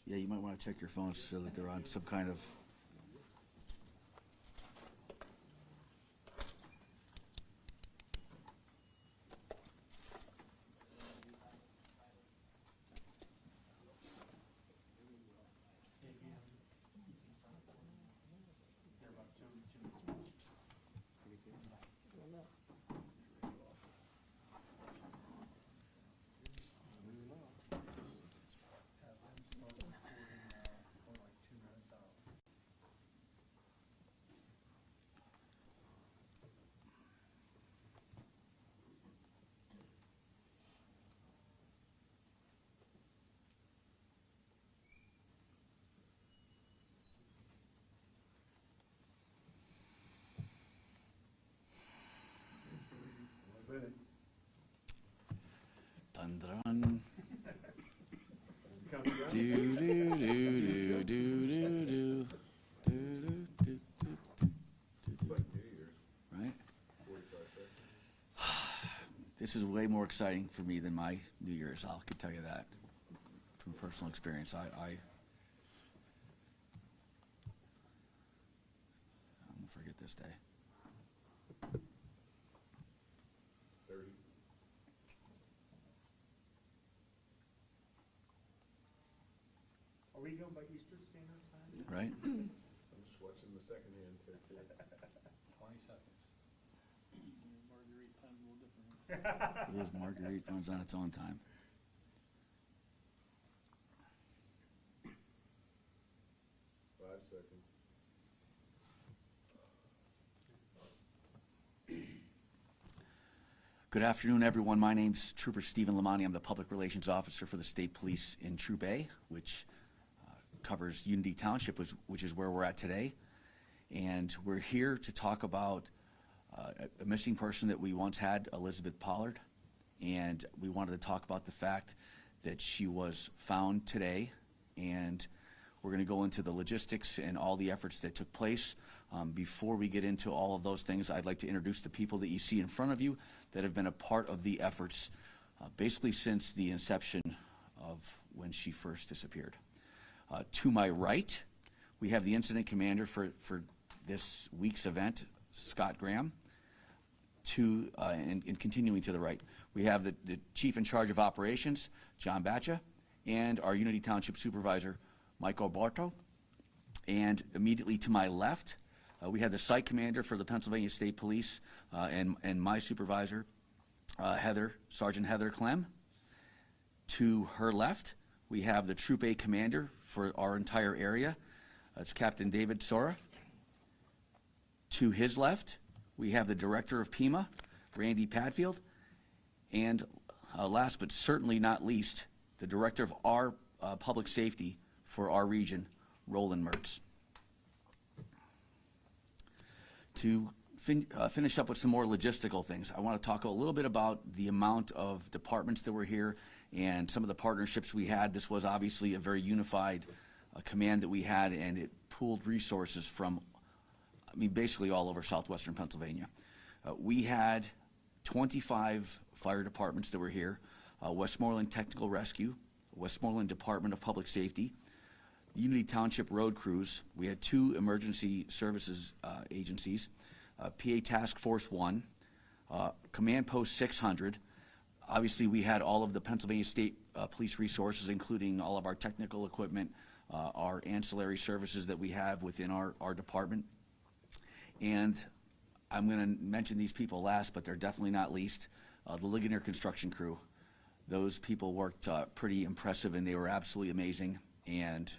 Yeah, you might want to check your phones so that they're on some kind of. Dun dun. Do do do do do do do. Right? This is way more exciting for me than my New Year's. I can tell you that from personal experience. I'm gonna forget this day. Are we going by Eastern Standard Time? Right? I'm just watching the second hand take it. 20 seconds. Marguerite time's a little different. It is Marguerite runs on its own time. Five seconds. Good afternoon, everyone. My name's Trooper Stephen Lamani. I'm the Public Relations Officer for the State Police in Troop A, which covers Unity Township, which is where we're at today. And we're here to talk about a missing person that we once had, Elizabeth Pollard. And we wanted to talk about the fact that she was found today. And we're going to go into the logistics and all the efforts that took place. Before we get into all of those things, I'd like to introduce the people that you see in front of you that have been a part of the efforts basically since the inception of when she first disappeared. To my right, we have the incident commander for this week's event, Scott Graham. And continuing to the right, we have the chief in charge of operations, John Batcha, and our Unity Township supervisor, Mike Alberto. And immediately to my left, we have the site commander for the Pennsylvania State Police and my supervisor, Sergeant Heather Clem. To her left, we have the Troop A commander for our entire area. It's Captain David Sora. To his left, we have the director of PEMA, Randy Padfield. And last but certainly not least, the director of our public safety for our region, Roland Mertz. To finish up with some more logistical things, I want to talk a little bit about the amount of departments that were here and some of the partnerships we had. This was obviously a very unified command that we had, and it pooled resources from, basically all over southwestern Pennsylvania. We had 25 fire departments that were here, Westmoreland Technical Rescue, Westmoreland Department of Public Safety, Unity Township Road Crews. We had 2 emergency services agencies, PA Task Force 1, Command Post 600. Obviously, we had all of the Pennsylvania State Police resources, including all of our technical equipment, our ancillary services that we have within our department. And I'm going to mention these people last, but they're definitely not least, the Ligonier construction crew. Those people worked pretty impressive, and they were absolutely amazing. And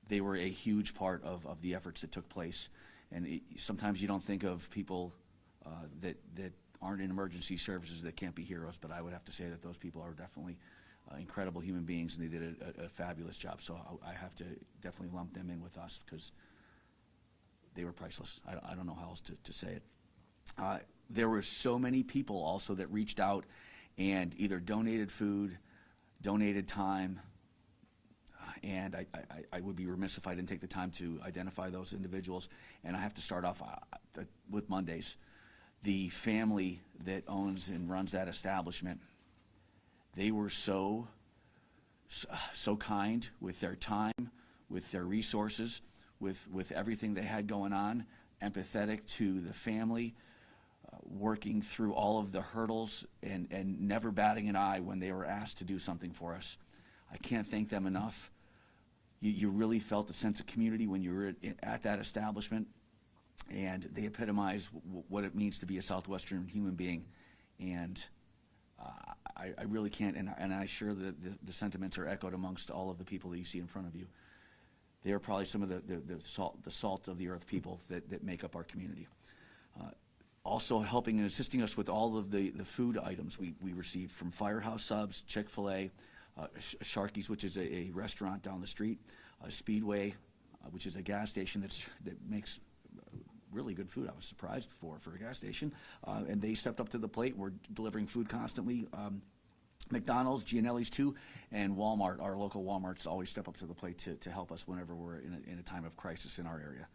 they were a huge part of the efforts that took place. And sometimes you don't think of people that aren't in emergency services that can't be heroes, but I would have to say that those people are definitely incredible human beings, and they did a fabulous job. So I have to definitely lump them in with us because they were priceless. I don't know how else to say it. There were so many people also that reached out and either donated food, donated time, and I would be remiss if I didn't take the time to identify those individuals. And I have to start off with Mondays. The family that owns and runs that establishment, they were so so kind with their time, with their resources, with everything they had going on, empathetic to the family, working through all of the hurdles and never batting an eye when they were asked to do something for us. I can't thank them enough. You really felt a sense of community when you were at that establishment, and they epitomize what it means to be a Southwestern human being. And I really can't, and I'm sure that the sentiments are echoed amongst all of the people that you see in front of you. They are probably some of the salt of the earth people that make up our community. Also helping and assisting us with all of the food items we received from Firehouse Subs, Chick-fil-A, Sharky's, which is a restaurant down the street, Speedway, which is a gas station that makes really good food. I was surprised for a gas station. And they stepped up to the plate. We're delivering food constantly. McDonald's, Gianelli's too, and Walmart, our local Walmarts, always step up to the plate to help us whenever we're in a time of crisis in our area.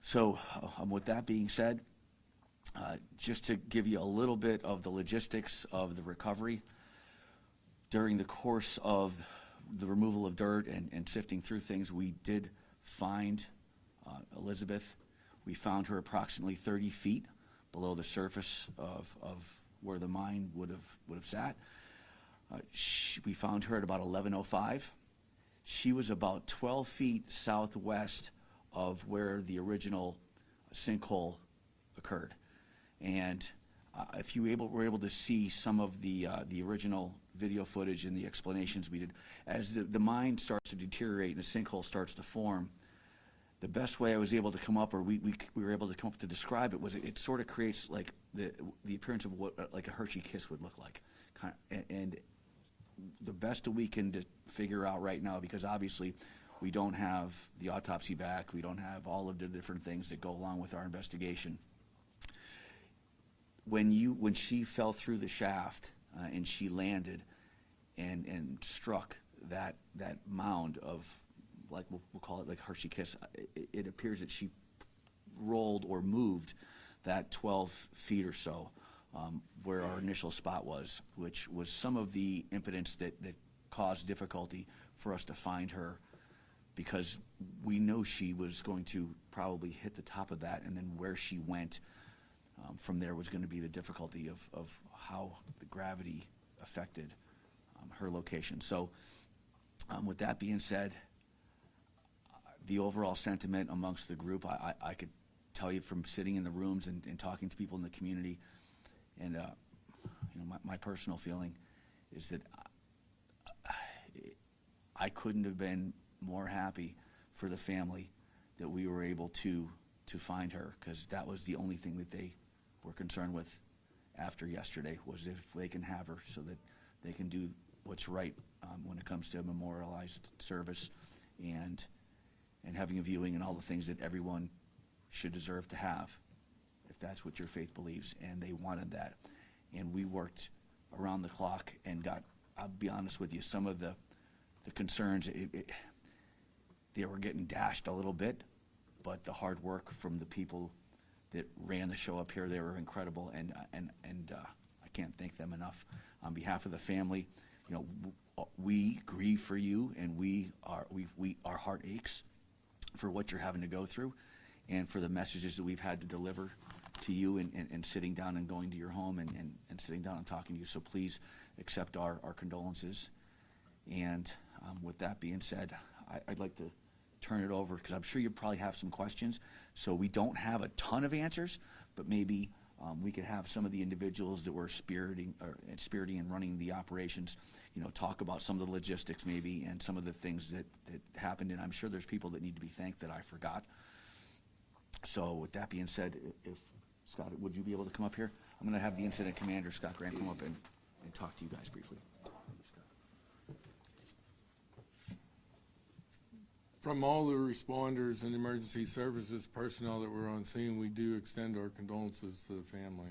So with that being said, just to give you a little bit of the logistics of the recovery, during the course of the removal of dirt and sifting through things, we did find Elizabeth. We found her approximately 30 feet below the surface of where the mine would have sat. We found her at about 11:05. She was about 12 feet southwest of where the original sinkhole occurred. And if you were able to see some of the original video footage and the explanations we did, as the mine starts to deteriorate and the sinkhole starts to form, the best way I was able to come up, or we were able to come up to describe it, was it sort of creates like the appearance of what like a Hershey kiss would look like. And the best that we can figure out right now, because obviously we don't have the autopsy back, we don't have all of the different things that go along with our investigation. When she fell through the shaft and she landed and struck that mound of, like we'll call it like Hershey kiss, it appears that she rolled or moved that 12 feet or so where our initial spot was, which was some of the impedance that caused difficulty for us to find her, because we know she was going to probably hit the top of that, and then where she went from there was going to be the difficulty of how the gravity affected her location. So with that being said, the overall sentiment amongst the group, I could tell you from sitting in the rooms and talking to people in the community, and my personal feeling is that I couldn't have been more happy for the family that we were able to find her, because that was the only thing that they were concerned with after yesterday, was if they can have her so that they can do what's right when it comes to a memorialized service and having a viewing and all the things that everyone should deserve to have, if that's what your faith believes. And they wanted that. And we worked around the clock and I'll be honest with you, some of the concerns, they were getting dashed a little bit, but the hard work from the people that ran the show up here, they were incredible, and I can't thank them enough. On behalf of the family, we grieve for you, and our heart aches for what you're having to go through, and for the messages that we've had to deliver to you, and sitting down and going to your home and sitting down and talking to you. So please accept our condolences. And with that being said, I'd like to turn it over, because I'm sure you probably have some questions. So we don't have a ton of answers, but maybe we could have some of the individuals that were spearheading and running the operations, talk about some of the logistics maybe, and some of the things that happened. And I'm sure there's people that need to be thanked that I forgot. So with that being said, if Scott, would you be able to come up here? I'm going to have the incident commander, Scott Grant, come up and talk to you guys briefly. From all the responders and emergency services personnel that were on scene, we do extend our condolences to the family.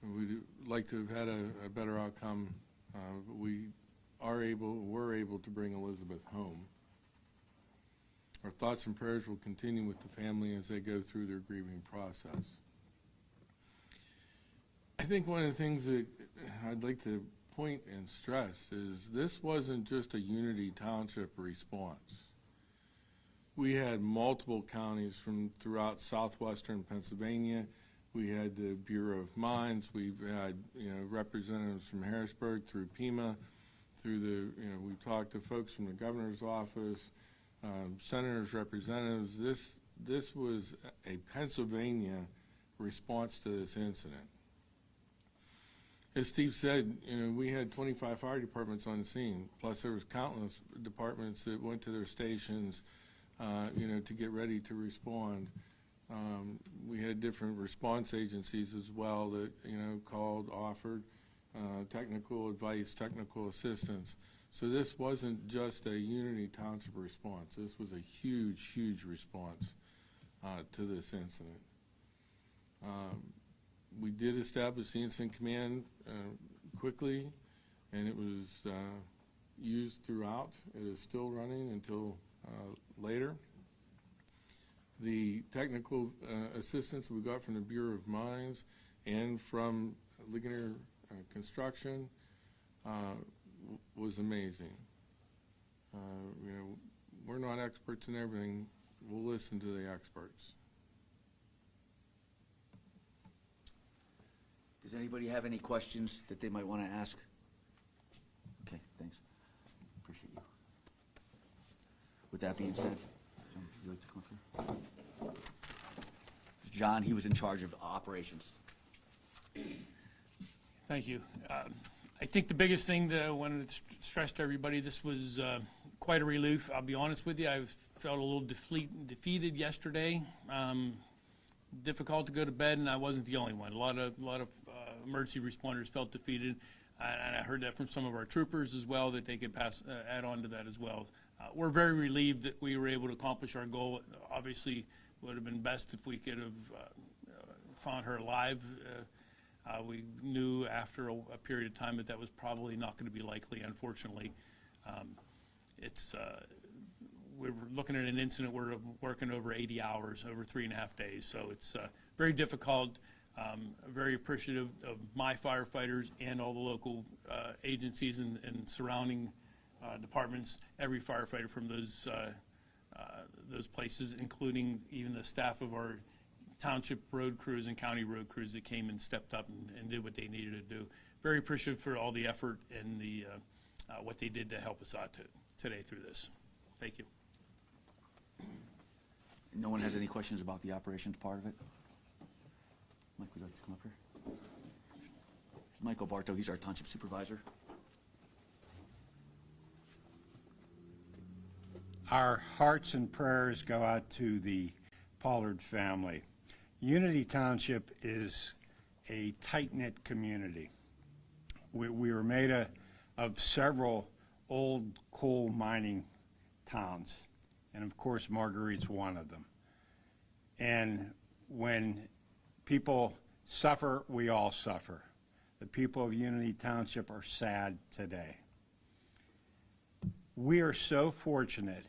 We'd like to have had a better outcome, but were able to bring Elizabeth home. Our thoughts and prayers will continue with the family as they go through their grieving process. I think one of the things that I'd like to point and stress is this wasn't just a Unity Township response. We had multiple counties from throughout southwestern Pennsylvania. We had the Bureau of Mines. We've had, representatives from Harrisburg through Pima, through we talked to folks from the governor's office, senators, representatives. This was a Pennsylvania response to this incident. As Steve said, we had 25 fire departments on the scene, plus there was countless departments that went to their stations, to get ready to respond. We had different response agencies as well that, called, offered technical advice, technical assistance. So this wasn't just a Unity Township response. This was a huge, huge response to this incident. We did establish the incident command quickly, and it was used throughout. It is still running until later. The technical assistance we got from the Bureau of Mines and from Ligonier Construction was amazing. We're not experts in everything. We'll listen to the experts. Does anybody have any questions that they might want to ask? Okay, thanks. Appreciate you. With that being said, would you like to come up here? John, he was in charge of operations. Thank you. I think the biggest thing that I wanted to stress to everybody, this was quite a relief. I'll be honest with you, I felt a little defeated yesterday. Difficult to go to bed, and I wasn't the only one. A lot of emergency responders felt defeated, and I heard that from some of our troopers as well, that they could add on to that as well. We're very relieved that we were able to accomplish our goal. Obviously, would have been best if we could have found her alive. We knew after a period of time that was probably not going to be likely, unfortunately. We were looking at an incident where we're working over 80 hours, over 3.5 days. So it's very difficult. Very appreciative of my firefighters and all the local agencies and surrounding departments, every firefighter from those places, including even the staff of our township road crews and county road crews that came and stepped up and did what they needed to do. Very appreciative for all the effort and the what they did to help us out today through this. Thank you. No one has any questions about the operations part of it? Mike, would you like to come up here? Michael Bartow, he's our township supervisor. Our hearts and prayers go out to the Pollard family. Unity Township is a tight-knit community. We were made of several old coal mining towns, and of course Marguerite's one of them. And when people suffer, we all suffer. The people of Unity Township are sad today. We are so fortunate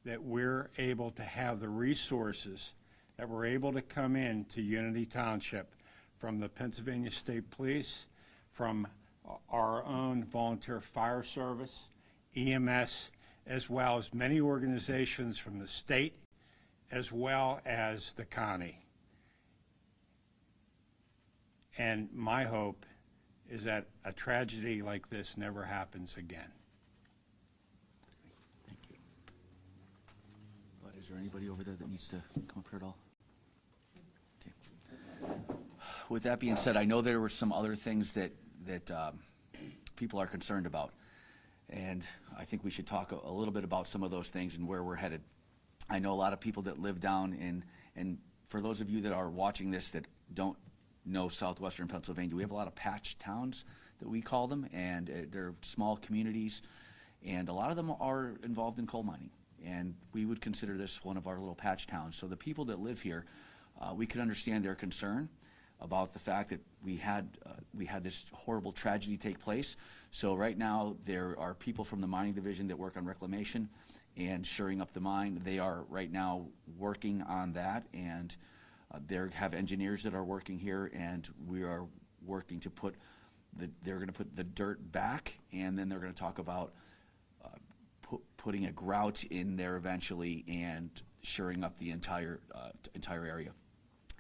that we're able to have the resources that we're able to come in to Unity Township from the Pennsylvania State Police, from our own volunteer fire service, EMS, as well as many organizations from the state, as well as the county. And my hope is that a tragedy like this never happens again. Thank you. But is there anybody over there that needs to come up here at all? Okay. With that being said, I know there were some other things that people are concerned about. And I think we should talk a little bit about some of those things and where we're headed. I know a lot of people that live down and for those of you that are watching this that don't know southwestern Pennsylvania, we have a lot of patch towns that we call them, and they're small communities, and a lot of them are involved in coal mining. And we would consider this one of our little patch towns. So the people that live here, we could understand their concern about the fact that we had this horrible tragedy take place. So right now there are people from the mining division that work on reclamation and shoring up the mine. They are right now working on that, and they have engineers that are working here, and we are working to put they're going to put the dirt back, and then they're going to talk about putting a grout in there eventually and shoring up the entire area.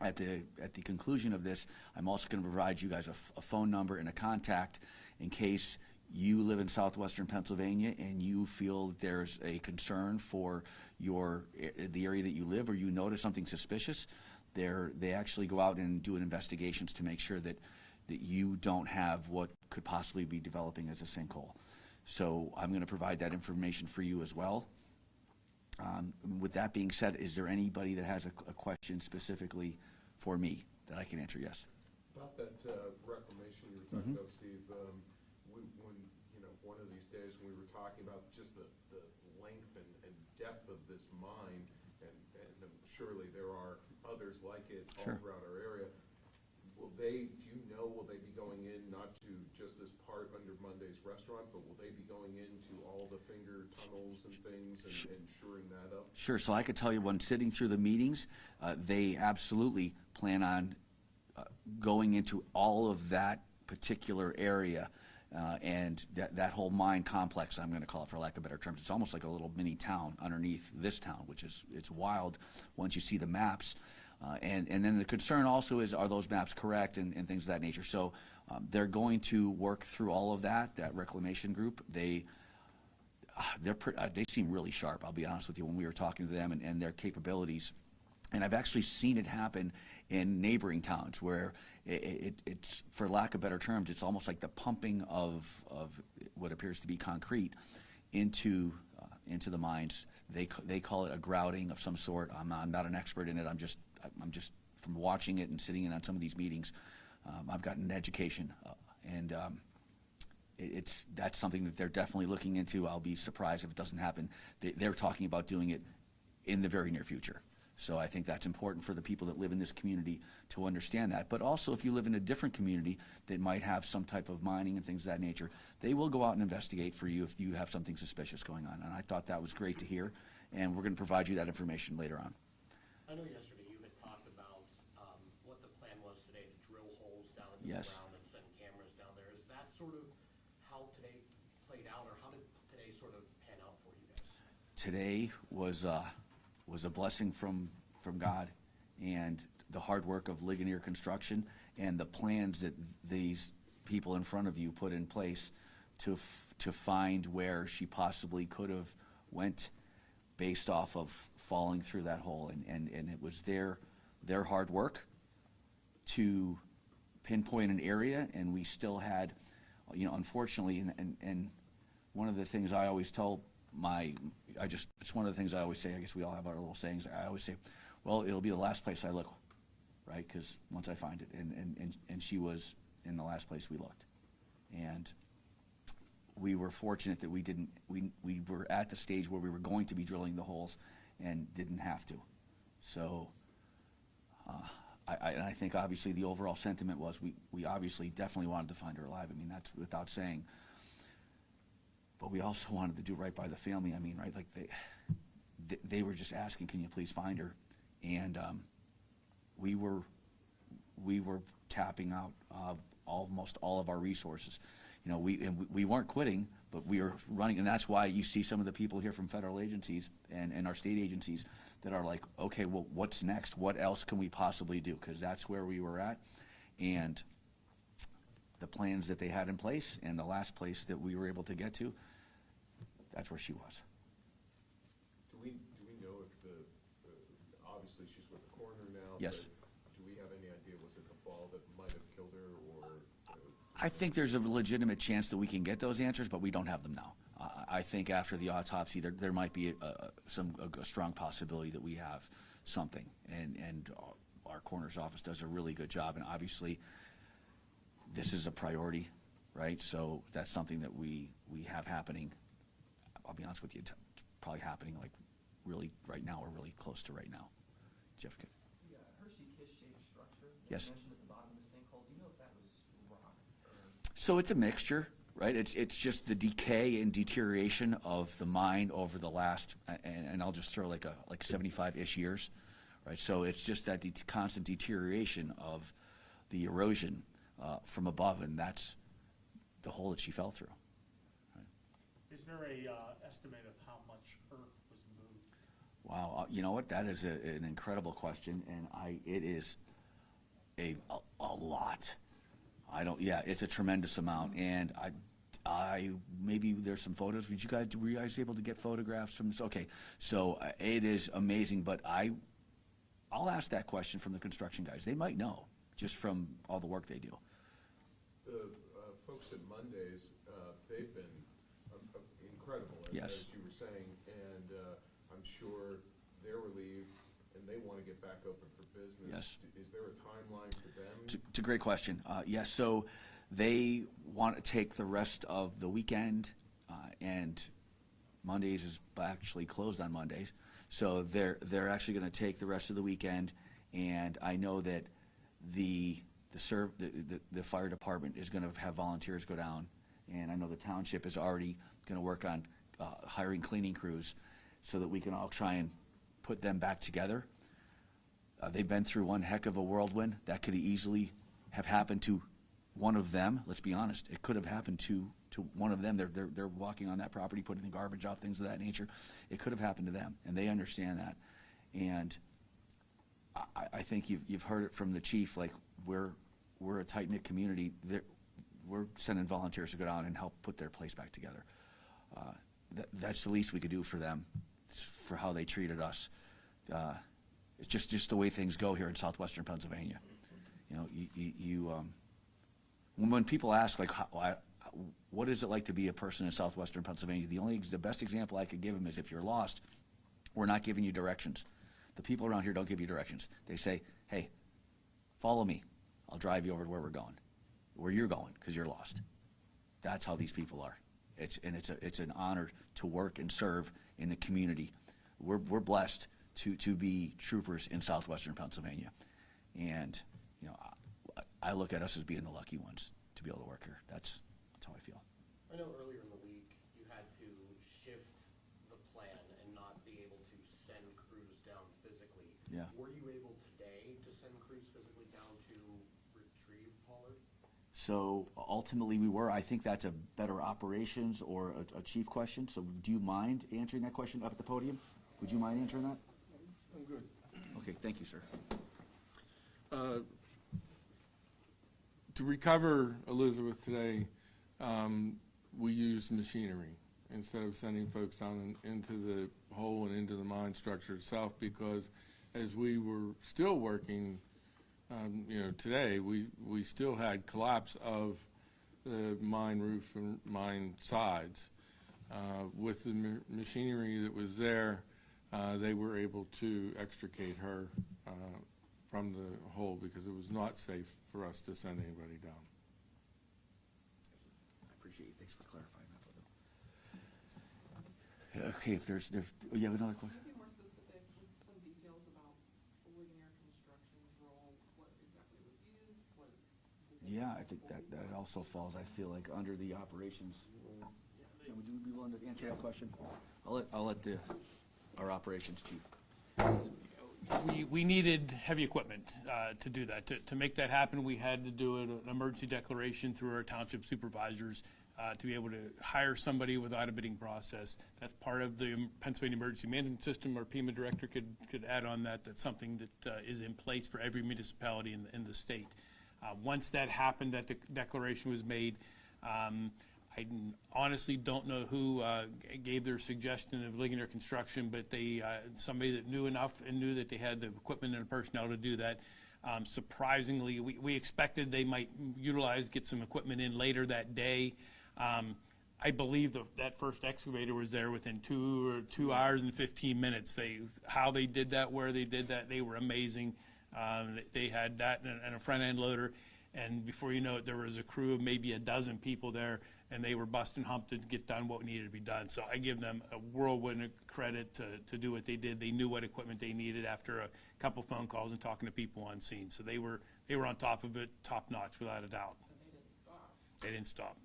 At the conclusion of this, I'm also going to provide you guys a phone number and a contact in case you live in southwestern Pennsylvania and you feel that there's a concern for the area that you live, or you notice something suspicious. They actually go out and do investigations to make sure that you don't have what could possibly be developing as a sinkhole. So I'm going to provide that information for you as well. With that being said, is there anybody that has a question specifically for me that I can answer? Yes. About that reclamation you were talking about, Steve, when, one of these days when we were talking about just the length and depth of this mine, and surely there are others like it all Sure. throughout our area, will they be going in not to just this part under Monday's restaurant, but will they be going into all the finger tunnels and things and shoring that up? Sure. So I could tell you, when sitting through the meetings, they absolutely plan on going into all of that particular area, and that whole mine complex, I'm going to call it for lack of better terms. It's almost like a little mini town underneath this town, it's wild once you see the maps. And then the concern also is, are those maps correct and things of that nature. So they're going to work through all of that reclamation group. They seem really sharp, I'll be honest with you, when we were talking to them and their capabilities. And I've actually seen it happen in neighboring towns where it's, for lack of better terms, it's almost like the pumping of what appears to be concrete into the mines. They call it a grouting of some sort. I'm not an expert in it. I'm just from watching it and sitting in on some of these meetings, I've gotten an education, and that's something that they're definitely looking into. I'll be surprised if it doesn't happen. They're talking about doing it in the very near future. So I think that's important for the people that live in this community to understand that. But also, if you live in a different community that might have some type of mining and things of that nature, they will go out and investigate for you if you have something suspicious going on. And I thought that was great to hear, and we're going to provide you that information later on. I know yesterday you had talked about what the plan was today to drill holes down into Yes. the ground and send cameras down there. Is that sort of how today played out, or how did today sort of pan out for you guys? Today was a blessing from God, and the hard work of Ligonier Construction and the plans that these people in front of you put in place to find where she possibly could have went based off of falling through that hole. And it was their hard work to pinpoint an area, and we still had, unfortunately, and one of the things I always tell it's one of the things I always say. I guess we all have our little sayings. I always say, well, it'll be the last place I look, right? Because once I find it, and she was in the last place we looked. And we were fortunate that we were at the stage where we were going to be drilling the holes and didn't have to. So I think obviously the overall sentiment was we obviously definitely wanted to find her alive. I mean, that's without saying. But we also wanted to do right by the family. I mean, right, like they were just asking, can you please find her? And we were tapping out almost all of our resources. We weren't quitting, but we were running, and that's why you see some of the people here from federal agencies and our state agencies that are like, okay, well, what's next? What else can we possibly do? Because that's where we were at, and the plans that they had in place, and the last place that we were able to get to, that's where she was. Do we know if obviously she's with the coroner now? Yes. But do we have any idea, was it the fall that might have killed her, or? I think there's a legitimate chance that we can get those answers, but we don't have them now. I think after the autopsy, there might be a strong possibility that we have something, and our coroner's office does a really good job, and obviously this is a priority, right? So that's something that we have happening. I'll be honest with you, it's probably happening like really right now, or really close to right now. Jeff? The Hershey kiss-shaped structure that Yes. you mentioned at the bottom of the sinkhole, do you know if that was rock or? So it's a mixture, right? It's just the decay and deterioration of the mine over the last, and I'll just throw like 75-ish years, right? So it's just that constant deterioration of the erosion from above, and that's the hole that she fell through. Is there a estimate of how much earth was moved? Wow, you know what? That is an incredible question, and it is a lot. It's a tremendous amount, and I maybe there's some photos. Were you guys able to get photographs from this? Okay, so it is amazing, but I'll ask that question from the construction guys. They might know just from all the work they do. The folks at Mondays, they've been incredible, Yes. as you were saying, and I'm sure they're relieved and they want to get back open for business. Yes. Is there a timeline for them? It's a great question. Yes, so they want to take the rest of the weekend, and Mondays is actually closed on Mondays. So they're actually going to take the rest of the weekend, and I know that the fire department is going to have volunteers go down, and I know the township is already going to work on hiring cleaning crews so that we can all try and put them back together. They've been through one heck of a whirlwind. That could easily have happened to one of them. Let's be honest. It could have happened to one of them. They're walking on that property, putting the garbage out, things of that nature. It could have happened to them, and they understand that. And I think you've heard it from the chief. Like we're a tight knit community. We're sending volunteers to go down and help put their place back together. That's the least we could do for them, for how they treated us. It's just the way things go here in southwestern Pennsylvania. You know, when people ask like, what is it like to be a person in southwestern Pennsylvania? The best example I could give them is if you're lost, we're not giving you directions. The people around here don't give you directions. They say, hey, follow me. I'll drive you over to where we're going, where you're going, because you're lost. That's how these people are. It's an honor to work and serve in the community. We're blessed to be troopers in southwestern Pennsylvania, and you know, I look at us as being the lucky ones to be able to work here. That's how I feel. I know earlier in the week, you had to shift the plan and not be able to send crews down physically. Yeah. Were you able today to send crews physically down to retrieve Pollard? So ultimately, we were. I think that's a better operations or a chief question. So do you mind answering that question up at the podium? Would you mind answering that? I'm good. Okay, thank you, sir. To recover Elizabeth today, we used machinery instead of sending folks down into the hole and into the mine structure itself, because as we were still working, today, we still had collapse of the mine roof and mine sides. With the machinery that was there, they were able to extricate her from the hole because it was not safe for us to send anybody down. I appreciate it. Thanks for clarifying that. Okay, if there's you have another question? Maybe more specific, with some details about Ligonier Construction's role, what exactly was used, what. Yeah, I think that also falls, I feel like, under the operations. Yeah, would you be willing to answer that question? I'll let our operations chief. We needed heavy equipment to do that. To make that happen, we had to do an emergency declaration through our township supervisors to be able to hire somebody without a bidding process. That's part of the Pennsylvania Emergency Management System. Our PEMA director could add on that. That's something that is in place for every municipality in the state. Once that happened, that declaration was made. I honestly don't know who gave their suggestion of Ligonier Construction, but somebody that knew enough and knew that they had the equipment and the personnel to do that. Surprisingly, we expected they might get some equipment in later that day. I believe that first excavator was there within 2 hours and 15 minutes. How they did that, where they did that, they were amazing. They had that and a front end loader. And before you know it, there was a crew of maybe a dozen people there, and they were busting hump to get done what needed to be done. So I give them a whirlwind of credit to do what they did. They knew what equipment they needed after a couple phone calls and talking to people on scene. So they were on top of it, top notch, without a doubt. And they didn't stop.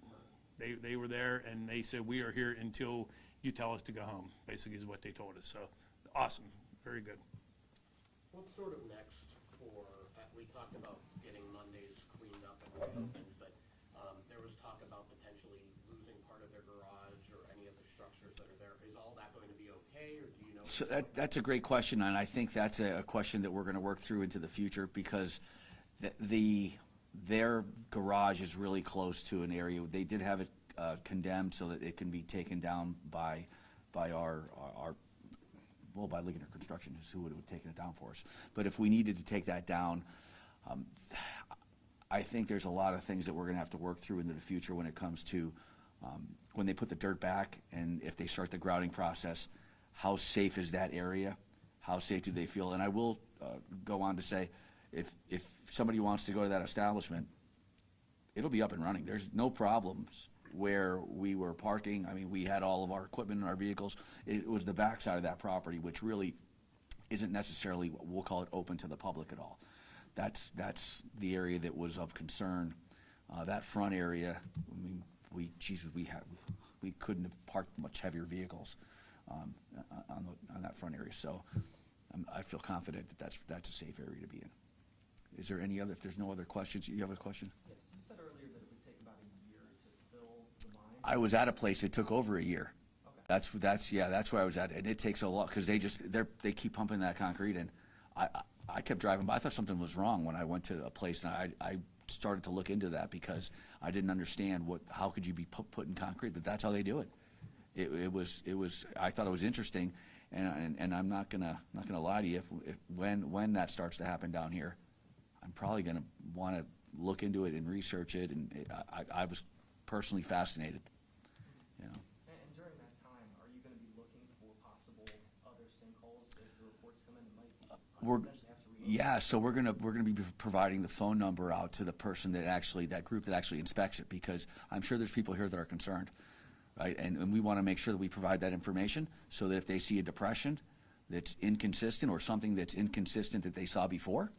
They didn't stop. They were there, and they said, we are here until you tell us to go home, basically is what they told us. So awesome, very good. What's sort of next for, we talked about getting Mondays cleaned up and reopened, but there was talk about potentially structures that are there, is all that going to be okay, or do you know? So that's a great question, and I think that's a question that we're going to work through into the future, because their garage is really close to an area. They did have it condemned so that it can be taken down by our by Ligonier Construction is who would have taken it down for us. But if we needed to take that down, I think there's a lot of things that we're going to have to work through into the future when it comes to when they put the dirt back, and if they start the grouting process, how safe is that area? How safe do they feel? And I will go on to say, if somebody wants to go to that establishment, it'll be up and running. There's no problems where we were parking. I mean, we had all of our equipment in our vehicles. It was the backside of that property, which really isn't necessarily, we'll call it, open to the public at all. That's the area that was of concern. That front area, I mean, we couldn't have parked much heavier vehicles on that front area. So I feel confident that that's a safe area to be in. Is there any other, if there's no other questions, you have a question? Yes, you said earlier that it would take about a year to fill the mine. I was at a place that took over a year. Okay. That's where I was at, and it takes a lot, because they keep pumping that concrete in. I kept driving by. I thought something was wrong when I went to a place, and I started to look into that because I didn't understand how could you be putting concrete, but that's how they do it. It was I thought it was interesting, and I'm not gonna lie to you. If when that starts to happen down here, I'm probably gonna want to look into it and research it, and I was personally fascinated. You know. And during that time, are you going to be looking for possible other sinkholes as the reports come in that might potentially have to relocate? Yeah, so we're gonna be providing the phone number out to the person that group that actually inspects it, because I'm sure there's people here that are concerned, right? And we want to make sure that we provide that information so that if they see a depression that's inconsistent or something that's inconsistent that they saw before,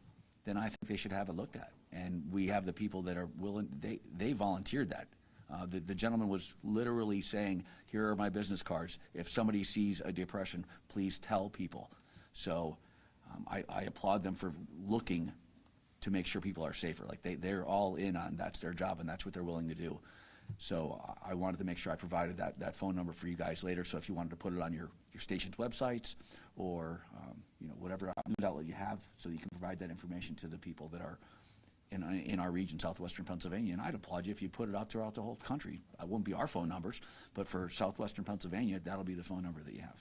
then I think they should have it looked at. And we have the people that are willing. They volunteered that. The gentleman was literally saying, "Here are my business cards. If somebody sees a depression, please tell people." So I applaud them for looking to make sure people are safer. Like they're all in on that's their job, and that's what they're willing to do. So I wanted to make sure I provided that phone number for you guys later. So if you wanted to put it on your station's websites or whatever news outlet you have, so you can provide that information to the people that are in our region, southwestern Pennsylvania. And I'd applaud you if you put it out throughout the whole country. It won't be our phone numbers, but for southwestern Pennsylvania, that'll be the phone number that you have.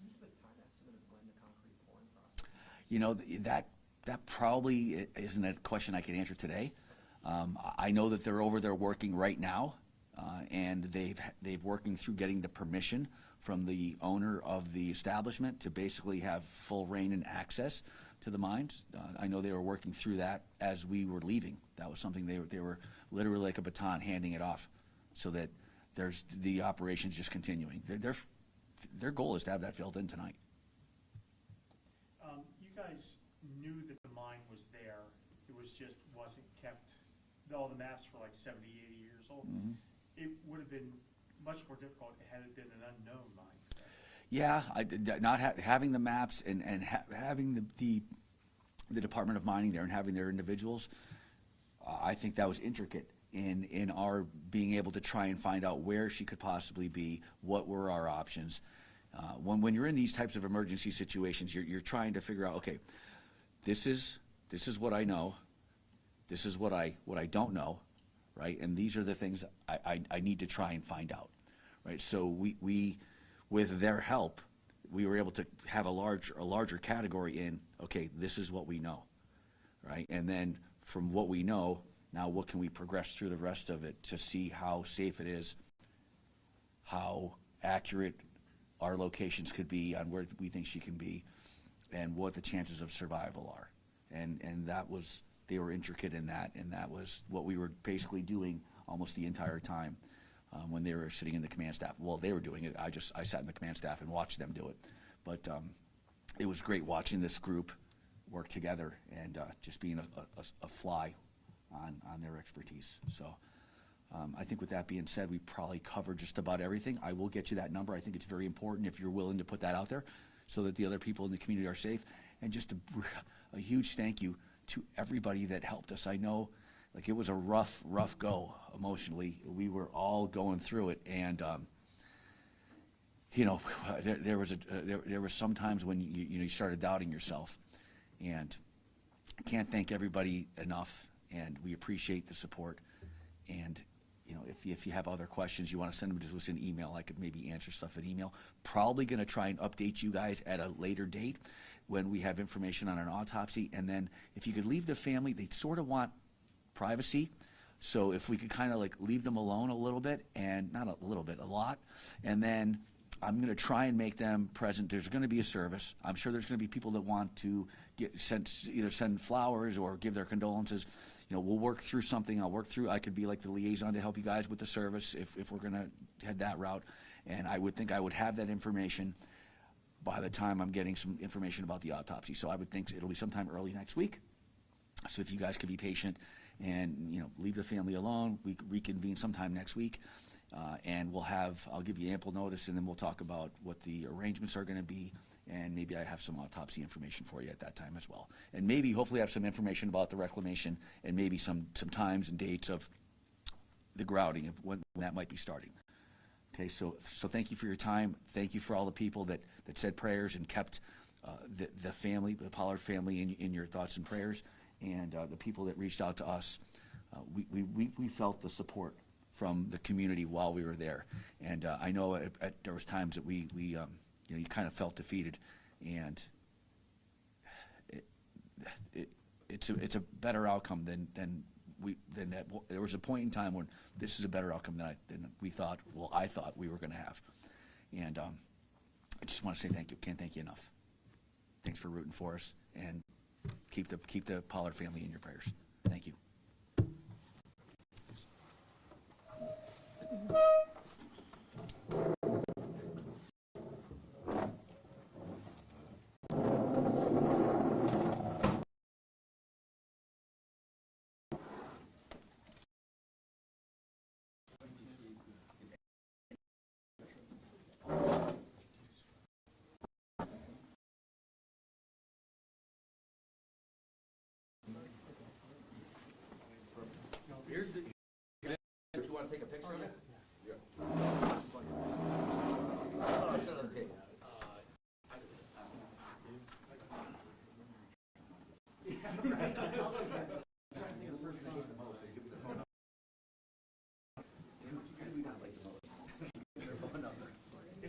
Do you have a time estimate of when the concrete pouring process? You know, that probably isn't a question I can answer today. I know that they're over there working right now, and they've working through getting the permission from the owner of the establishment to basically have full reign and access to the mines. I know they were working through that as we were leaving. That was something they were literally like a baton handing it off, so that there's the operations just continuing. Their goal is to have that filled in tonight. You guys knew that the mine was there, it wasn't kept, all the maps were like 70, 80 years old. Mm-hmm. It would have been much more difficult had it been an unknown mine. Yeah, not having the maps and having the Department of Mining there and having their individuals, I think that was intricate in our being able to try and find out where she could possibly be, what were our options. When you're in these types of emergency situations, you're trying to figure out, okay, this is what I know, this is what I don't know, right? And these are the things I need to try and find out, right? So we with their help, we were able to have a larger category in, okay, this is what we know, right? And then from what we know, now what can we progress through the rest of it to see how safe it is, how accurate our locations could be on where we think she can be, and what the chances of survival are. And that was, they were intricate in that, and that was what we were basically doing almost the entire time. When they were sitting in the command staff. Well, they were doing it. I sat in the command staff and watched them do it. But it was great watching this group work together and just being a fly on their expertise. So I think with that being said, we probably covered just about everything. I will get you that number. I think it's very important if you're willing to put that out there so that the other people in the community are safe. And just a huge thank you to everybody that helped us. I know, like, it was a rough go emotionally. We were all going through it, and you know, there was some times when you started doubting yourself, and I can't thank everybody enough, and we appreciate the support. And you know, if you have other questions, you want to send them to us in email. I could maybe answer stuff in email. Probably going to try and update you guys at a later date when we have information on an autopsy. And then if you could leave the family, they sort of want privacy. So if we could kind of like leave them alone a little bit, and not a little bit, a lot. And then I'm going to try and make them present. There's going to be a service. I'm sure there's going to be people that want to either send flowers or give their condolences. You know, we'll work through something. I could be like the liaison to help you guys with the service if we're going to head that route. And I would think I would have that information by the time I'm getting some information about the autopsy. So I would think it'll be sometime early next week. So if you guys could be patient and, you know, leave the family alone, we could reconvene sometime next week. And I'll give you ample notice, and then we'll talk about what the arrangements are going to be, and maybe I have some autopsy information for you at that time as well. And maybe, hopefully, I have some information about the reclamation, and maybe some times and dates of the grouting, of when that might be starting. Okay, so thank you for your time. Thank you for all the people that said prayers and kept the family, the Pollard family, in your thoughts and prayers, and the people that reached out to us. We felt the support from the community while we were there, and I know there was times that we you know, you kind of felt defeated, and it's a better outcome than that. There was a point in time when this is a better outcome than we thought. Well, I thought we were going to have, and I just want to say thank you. Can't thank you enough. Thanks for rooting for us, and keep the Pollard family in your prayers. Thank you. Here's the. Do you want to take a picture of it? Yeah.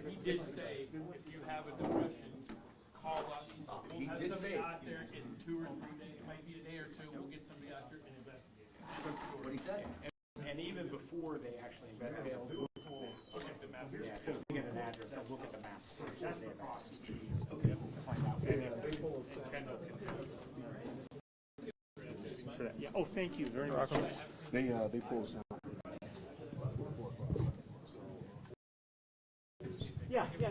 He did say, if you have a depression, call us. He We'll have did somebody say- out there in 2 or 3 days, it might be a day or two, we'll get somebody out there and investigate. What he said? And even before they actually investigate, yeah, so if we get an address, they'll look at the maps first. That's the process. Okay. To find out. Yeah, oh, thank you very much. They pull us out. Yeah, yeah,